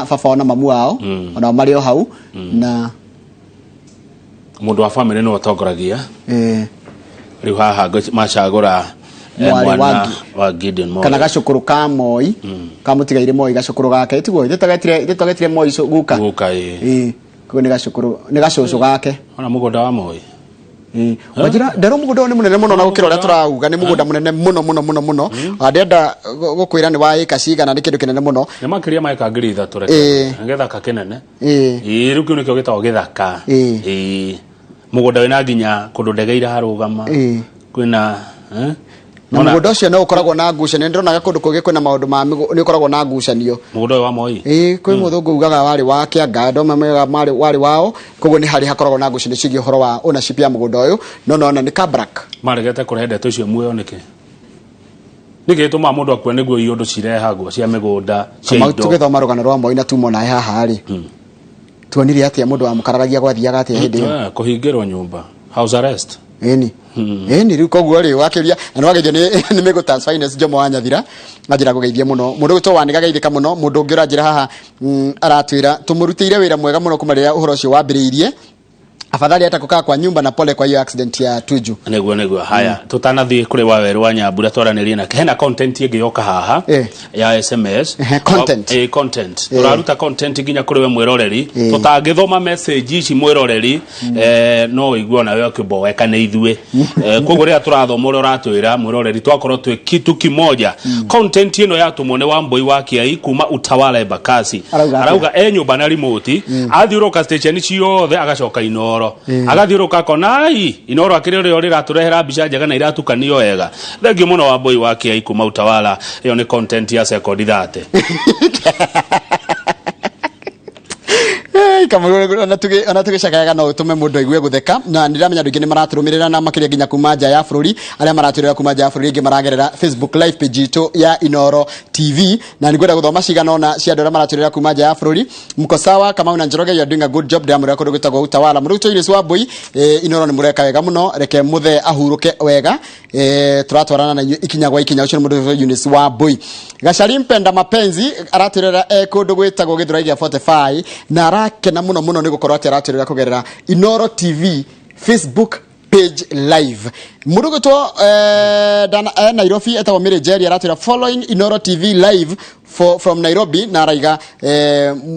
na baba na mamu wao ona mari o hau na mundu wa family no otongoragia riu haha macagura mwana wa Gideon Moi kana gacukuru ka Moi kamutigaire Moi gacukuru gake tiguo itagetire Moi guka ko ni gacukuru ni gacucu gake ona mugunda wa Moi wajira ndaro mugunda ni munene muno na gukira ura turauga ni mugunda munene muno ndenda gukwira ni wa eka cigana ni kindu kinene muno ni makiria maika 3,000 reke ngethaka kinene riu kiu nikio gitagwo githaka mugunda wina nginya kundu ndegeira harugama kwina na mugunda ucio no ukoragwo na ngucanio ndona gakundu kugi kwina maundu ma ni ukoragwo na ngucanio mugunda wa Moi kwi muthungu ugaga wari wa Kianga ndoma mega wari wao koguo ni hari hakoragwo na ngucanio cigi horo wa ownership ya mugunda uyu no ni Kabrak maregete kurenda tucio muoyo niki niki tuma mundu akwe niguo iondu cirehagwo cia migunda cia indo tugithoma rugano rwa Moi na tumo na haha ri tuonire atia mundu wa mukararagia gwathiaga atia hindi iyo kuhingirwo nyumba house arrest eni riu koguo ri wakiria na wageje ni mego transfer finance Jomo wa Nyathira ajira kugeithia muno mundu gito waniga geithika muno mundu ngira njira haha aratwira tumurutire wira mwega muno kumaria uhoro cio wambiriirie afadhali hata kukaa kwa nyumba na pole kwa hiyo accident ya Tuju neguo haya tutanathie kuri wa weru wa Nyambura twaranirie na hena content ingi yoka haha ya SMS content turaruta content ginya kuri we mwiroreri tutangithoma message ici mwiroreri no wigua na we akibo weka ne ithue koguo ria turathoma uri uratwira mwiroreri twakorwo twe kitu kimoja content ino yatumwo ni Wambui wa Kiai kuma Utawala Embakasi arauga nyumba na remote athiuruka station ciothe agacoka Inoro agathiuruka konai Inoro akirire uri raturehera mbica njega na iratukanio wega thengio muno Wambui wa Kiai kuma Utawala iyo ni content ya second 30 kama ona tugicakaga no utume mundu aigue gutheka na ndiramenya ndugi ni maraturumirira na makiria ginya kuma nja ya bururi aria maraturira kuma nja ya bururi ingi maragerera Facebook live page itu ya Inoro TV na nigwenda guthoma cigana ona cia ndora maraturira kuma nja ya bururi mko sawa kama una Njoroge you are doing a good job ndamura kundu gitagwo Utawala muruto Ines Wambui Inoro ni mureka wega muno reke muthe ahuruke wega turatwarana na ikinya gwa ikinya ucio mundu Ines Wambui Gacari Mpenda Mapenzi araturira kundu gwitagwo Githuraigia 45 na arakena muno ni gukorwo ati araturira kugerera Inoro TV Facebook page live murugutwo Nairobi etawo mire Jerry araturira following Inoro TV live from Nairobi na raiga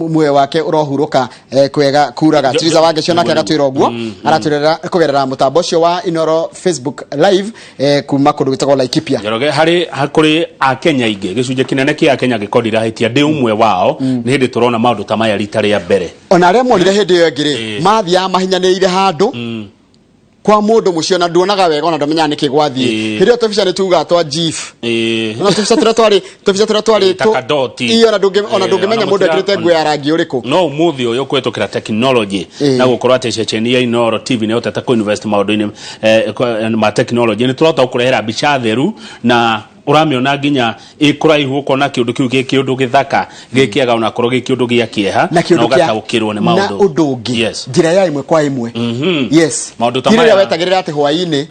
mwe wake urohuruka kwega kuraga twiza wage cio nake agatwira oguo araturira kugerera mutambo cio wa Inoro Facebook live kuma kundu gitagwo Laikipia Njoroge hari hakuri a Kenya ingi gicunje kinene kia Kenya gikodira hitia ndi umwe wao ni hindi turona maundu ta maya rita ria mbere ona aria monire hindi iyo ngiri mathia mahinyanirire handu kwa mundu mucio na nduonaga wega ona ndamenya niki gwathie hirio tofisa ni tuga twa jif ona tofisa twari takadoti iyo ona ndungemenya mundu akirite ngwe ya rangi uriku no muthi uyu kwetukira technology na gukorwa ati ceceni ya Inoro TV ne utata ko invest maundu-ini ma technology ni turota ukurehera bicha theru na uramiona nginya ikuraihu ukona kiundu kiu kiundu githaka gikiaga ona korwo gikiundu gia kieha na ugataukirwo ni maundu na udungi njira ya imwe kwa imwe yes maundu tamaya ira wetagirira ati hwaini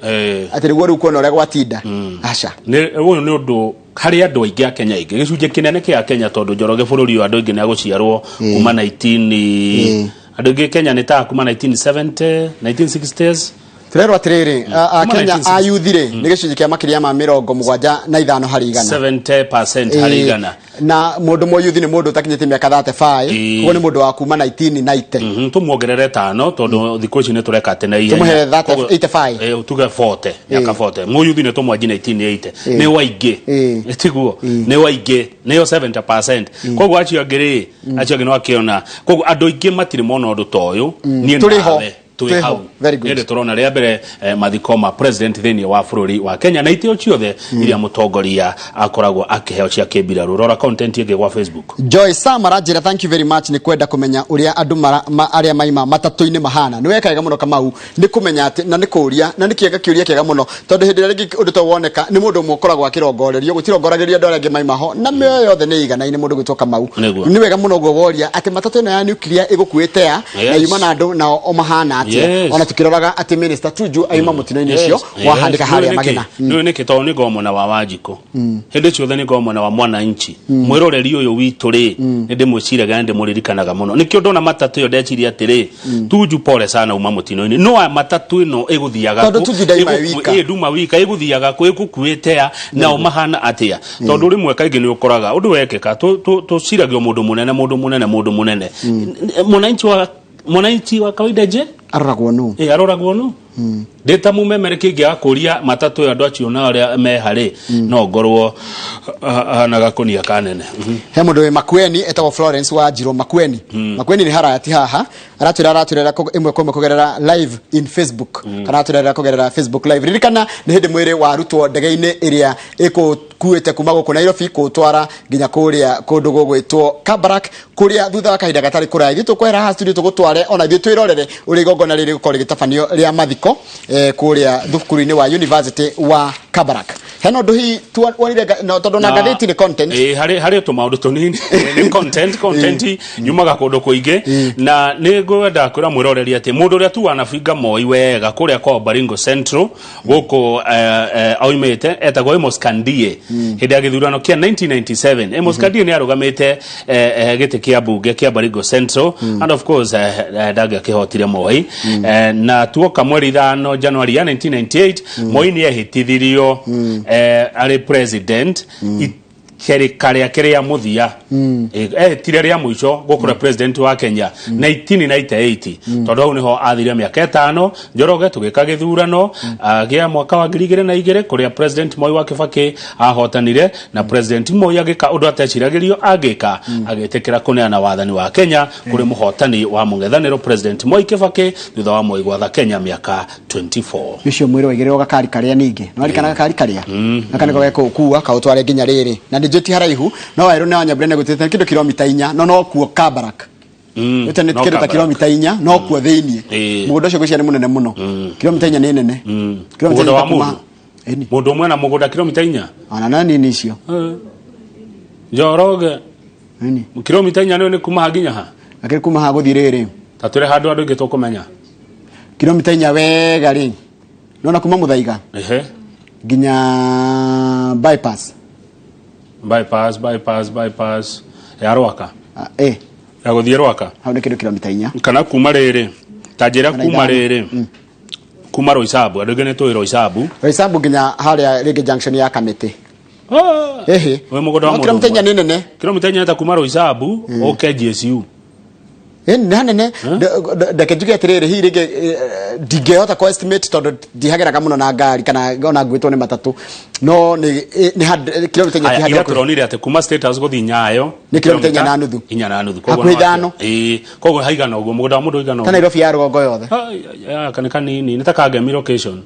ati riguo ru kuona ure gwatinda aca ni uyu ni undu hari andu aingi a Kenya ingi gicunje kinene kia Kenya tondu Njoroge bururi wa andu aingi na guciarwo kuma 19 andu aingi Kenya ni ta kuma 1970 1960s Turero atiriri Kenya ayuthire ni gicunje kia makiria ma 75 hari igana 70% hari igana na mundu moyuthi ni mundu takinyite miaka 35 kuko ni mundu wa kuma 1990 tumuongerere tano tondu thikũ ici ni tureka ati na iya tumuhe 85 tuge 40 miaka 40 moyuthi ni tumwaji 1980 ni waingi etiguo ni waingi ni 70% koguo acio ngiri no akiona koguo andu aingi matire mona undu toyu ni nawe tuihau nende turona ria mbere mathikoma president thini wa bururi wa Kenya na itio ciothe iria mutongoria akoragwo akiheo cia kibira rurora content yake kwa Facebook Joy Samara jira thank you very much ni kwenda kumenya uria andu aria maima matatu-ini mahana ni weka muno Kamau ni kumenya ati na ni kuria na ni kiega kiuria kiega muno tondu hindi ringi undu to woneka ni mundu mukoragwo akirongorerio gutirongorageria andu aria maima ho na mioyo yothe ni igana ini mundu gitoka Kamau ni wega muno gwo woria ati matatu ino ya nuclear igukuite ya na yuma na andu na o mahana atia ona tukiroraga ati minister Tuju aima mutino-ini cio wahandika haria magina ndio niki to ni gomona wa Wanjiko hindi ciothe ni gomona wa Mwananchi mwiroreri uyu witu ri ndi mwiciraga ndi muririkanaga muno nikio ndona matatu yo ndeciria atiri Tuju pole sana uma mutino-ini no matatu ino iguthiaga nduma wika iguthiaga ku ikukuite na mahana atia tondu rimwe kaingi ni ukoraga undu wekeka tu ciragio mundu munene Mwananchi wa kawaida je aroragwo nu aroragwo nu deta mumemere kingi akuria matatu ya ndo aciona aria me hari no ngorwo anaga kunia kanene he mundu we Makueni etagwo Florence wa Njiro Makueni Makueni ni harati haha araturera imwe komwe kugerera live in Facebook kana aturera kugerera Facebook live ririkana ni hindi mwire wa rutwo ndege-ini iria ikukuite kuma guku Nairobi kutwara nginya kuria kundu gugwitwo Kabarak kuria thutha wa kahinda gatari kuraithi tukwera ha studio tugutware ona thie twirorere uri gongona riri gukorwo gitafanio ria mathiko kuria thukuru-ini wa University wa Kabarak heno nduhi tuonire no tondu na gatheti ni content hari to maundu tunini ni content nyumaga kundu kuingi na ni ngwenda kwira mwiroreri ati mundu ria tu anafinga moi wega kuria kwa Baringo Central guku oimete etagwo Amos Kandie hindi agithurano kia 1997 Amos Kandie ni arugamite giti kia bunge kia Baringo Central and of course daga kihotire moi na tuoka mweri 5 January 1998 moi ni ehitithirio ari president serikali ya muthia tire ya mwisho gukura president wa Kenya 1998 tondu niho athire miaka 5 Njoroge tugika githurano agia mwaka wa 2002 kuria president Moi wa Kibaki ahotanire na president Moi agika undu ateciragirio agika agitekera kuneana wathani wa Kenya kuri muhotani wa mung'ethaniro president Moi Kibaki thutha wa Moi gwatha Kenya miaka 24 icio mwire waigirwo gakari karia ningi no arikana gakari karia nakaniko gekuwa kautware nginya riri na njoti haraihu no wairu na Nyambura ne gutete kindo kilomita 4 no kuo Kabarak ete ne kindo ta kilomita 4 no kuo thiini mugundo cio gucia ni munene muno kilomita 4 ni nene kilomita wa mundu mwe na mugundo kilomita 4 ana nani ni cio Njoroge nini kilomita 4 ni kuma haginya ha akiri kuma ha guthiriri tature handu andu ingi tukumenya kilomita 4 wega ri nona kuma Muthaiga ginya bypass ya Rwaka ya guthie Rwaka hau ni kindu kilomita 4 kana kuma riri tajira kuma riri kuma Roysambu andu ngene tu Roysambu ginya haria rigi junction ya Kamiti we mugodo wa kilomita 4 ni nene kilomita 4 ta kuma Roysambu GSU nene ndakejuge atiriri hi rigi digehota ko estimate tondu dihageraga muno na ngari kana ona ngwitwo ni matatu no ni kilomita 4 kihagera turonire ate kuma status guthi Nyayo ni kilomita 4 na nuthu koguo ithano koguo haigana uguo mugodo wa mundu igana kana Nairobi ya rugongo yothe kana kanini nitakagemi location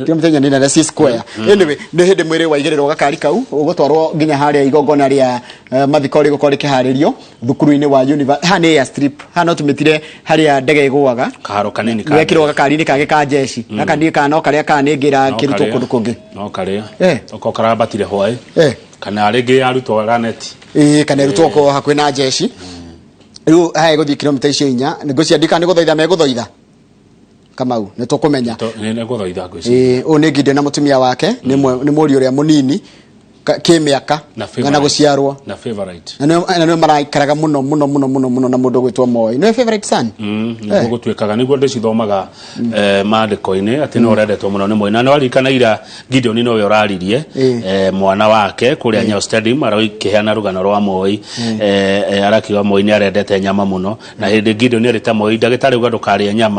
kilomita 4 nene si square anyway ni hindi mwire waigirirwo gakari kau ugutwarwo nginya haria igongona ria mathikori gukori kiharirio thukuru-ini wa University ha ni strip ha no tumitire haria ndege igwaga kaharo kanini ka wekirwo gakari ni kage ka jeshi gakandi kana karia kaningira kiruto kundu kungi no karia oko karabatire hwai kana arege arutwo raneti kana arutwo ko hakwe na jeshi riu ha guthii kilomita 4 nguciandika ni guthoitha me guthoitha Kamau ne tukumenya ne guthoitha ngwiciria ni nginde na mutumia wake ni muri uria munini kimiaka na guciarwo na favorite na no maraikaraga muno na mundu gwitwo Moi no favorite son ni gutwikaga niguo ndicithomaga maandiko-ini ati no rendetwo muno ni Moi na no arikana ira Gideon no we uraririe mwana wake kuria Nyayo Stadium arakiheana rugano rwa Moi arakiwa Moi ni arendete nyama muno na hindi Gideon arita Moi ndagitari uga ndukaria nyama